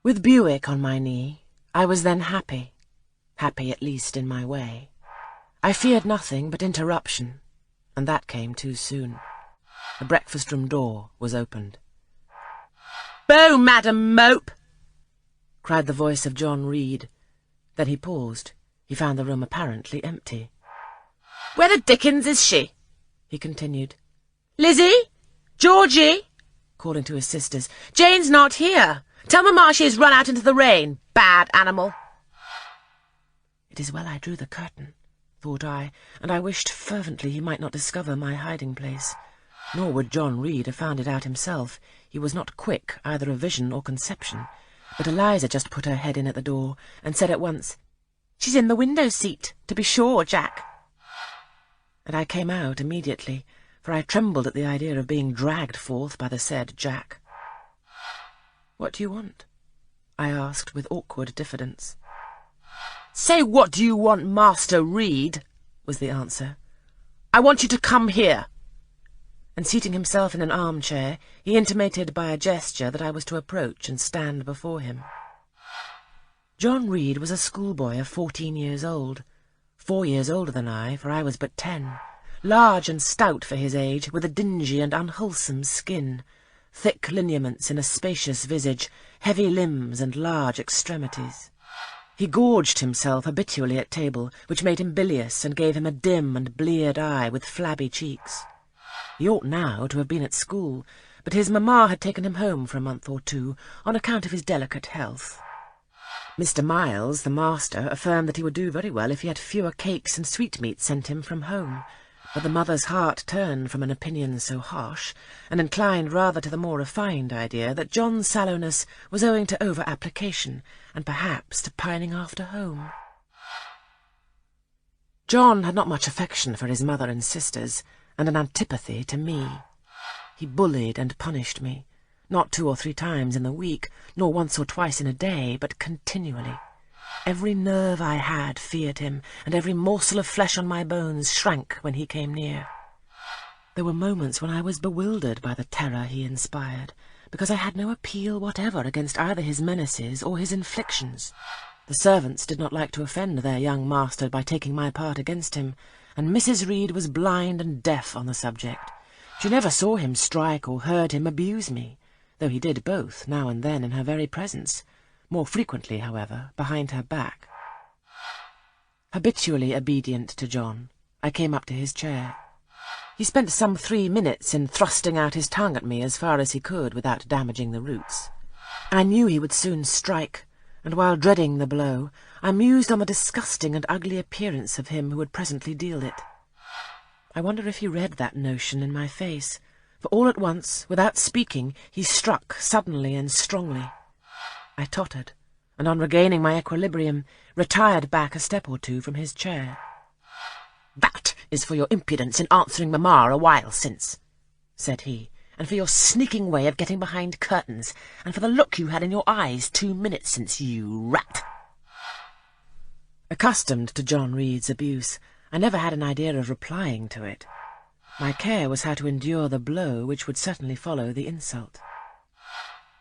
With Buick on my knee, I was then happy at least in my way. I feared nothing but interruption, and that came too soon. The breakfast-room door was opened. "Bo, Madam Mope!" cried the voice of John Reed. Then he paused. He found the room apparently empty. "Where the dickens is she?" he continued. "Lizzie? Georgie?" calling to his sisters. "Jane's not here. Tell Mamma she has run out into the rain. Bad animal." It is well I drew the curtain, thought I, and I wished fervently he might not discover my hiding-place. Nor would John Reed have found it out himself. He was not quick either of vision or conception. But Eliza just put her head in at the door, and said at once, "She's in the window-seat, to be sure, Jack." And I came out immediately, for I trembled at the idea of being dragged forth by the said Jack. "What do you want?" I asked with awkward diffidence. "Say, what do you want, Master Reed?" was the answer. "I want you to come here." And seating himself in an armchair, he intimated by a gesture that I was to approach and stand before him. John Reed was a schoolboy of 14 years old, 4 years older than I, for I was but 10, large and stout for his age, with a dingy and unwholesome skin, thick lineaments in a spacious visage, heavy limbs and large extremities. He gorged himself habitually at table, which made him bilious and gave him a dim and bleared eye with flabby cheeks. He ought now to have been at school, but his mamma had taken him home for a month or two on account of his delicate health. Mr. Miles, the master, affirmed that he would do very well if he had fewer cakes and sweetmeats sent him from home, but the mother's heart turned from an opinion so harsh, and inclined rather to the more refined idea that John's sallowness was owing to over-application, and perhaps to pining after home. John had not much affection for his mother and sisters, and an antipathy to me. He bullied and punished me, not 2 or 3 times in the week, nor once or twice in a day, but continually. Every nerve I had feared him, and every morsel of flesh on my bones shrank when he came near. There were moments when I was bewildered by the terror he inspired, because I had no appeal whatever against either his menaces or his inflictions. The servants did not like to offend their young master by taking my part against him, and Mrs. Reed was blind and deaf on the subject. She never saw him strike or heard him abuse me, though he did both now and then in her very presence, more frequently, however, behind her back. Habitually obedient to John, I came up to his chair. He spent some 3 minutes in thrusting out his tongue at me as far as he could without damaging the roots. I knew he would soon strike, and while dreading the blow, I mused on the disgusting and ugly appearance of him who would presently deal it. I wonder if he read that notion in my face, for all at once, without speaking, he struck suddenly and strongly. I tottered, and on regaining my equilibrium, retired back a step or 2 from his chair. "That is for your impudence in answering Mamma a while since," said he, "and for your sneaking way of getting behind curtains, and for the look you had in your eyes 2 minutes since, you rat." Accustomed to John Reed's abuse, I never had an idea of replying to it. My care was how to endure the blow which would certainly follow the insult.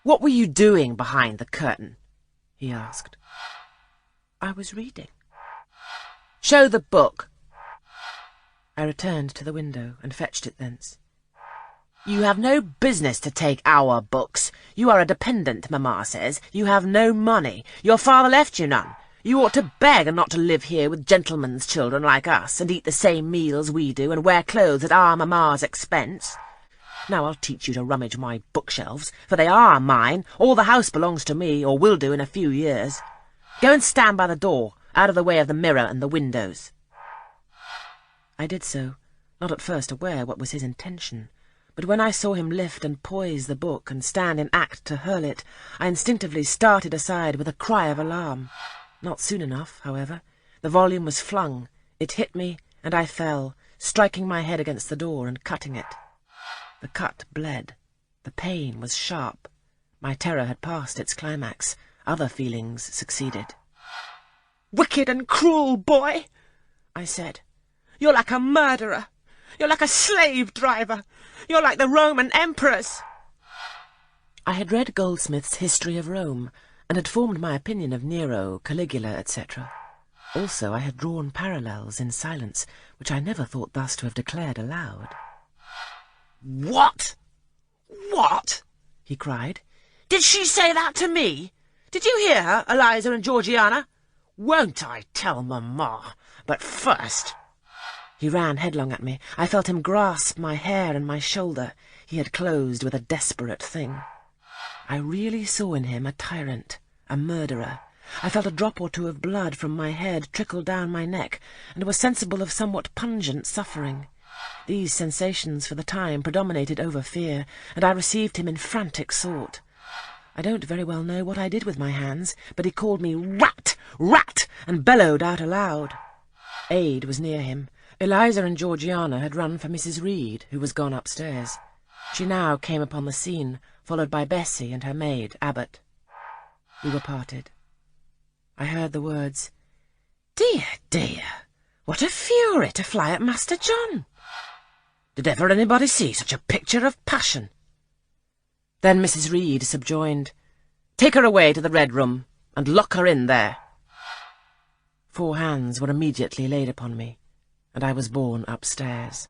"What were you doing behind the curtain?" he asked. "I was reading." "Show the book." I returned to the window and fetched it thence. "You have no business to take our books. You are a dependent, Mamma says. You have no money. Your father left you none. You ought to beg and not to live here with gentlemen's children like us, and eat the same meals we do, and wear clothes at our mamma's expense. Now I'll teach you to rummage my bookshelves, for they are mine. All the house belongs to me, or will do in a few years. Go and stand by the door, out of the way of the mirror and the windows." I did so, not at first aware what was his intention, but when I saw him lift and poise the book and stand in act to hurl it, I instinctively started aside with a cry of alarm. Not soon enough, however. The volume was flung, it hit me, and I fell, striking my head against the door and cutting it. The cut bled. The pain was sharp. My terror had passed its climax. Other feelings succeeded. "Wicked and cruel boy," I said. "You're like a murderer. You're like a slave-driver. You're like the Roman emperors." I had read Goldsmith's History of Rome, and had formed my opinion of Nero, Caligula, etc. Also, I had drawn parallels in silence, which I never thought thus to have declared aloud. "What? What?" he cried. "Did she say that to me? Did you hear her, Eliza and Georgiana? Won't I tell Mamma? But first—" He ran headlong at me. I felt him grasp my hair and my shoulder. He had closed with a desperate thing. I really saw in him a tyrant, a murderer. I felt a drop or two of blood from my head trickle down my neck, and was sensible of somewhat pungent suffering. These sensations for the time predominated over fear, and I received him in frantic sort. I don't very well know what I did with my hands, but he called me "Rat! Rat!" and bellowed out aloud. Aid was near him. Eliza and Georgiana had run for Mrs. Reed, who was gone upstairs. She now came upon the scene, followed by Bessie and her maid, Abbot. We were parted. I heard the words, "Dear, dear, what a fury to fly at Master John! Did ever anybody see such a picture of passion?" Then Mrs. Reed subjoined, "Take her away to the Red Room, and lock her in there." 4 hands were immediately laid upon me, and I was borne upstairs.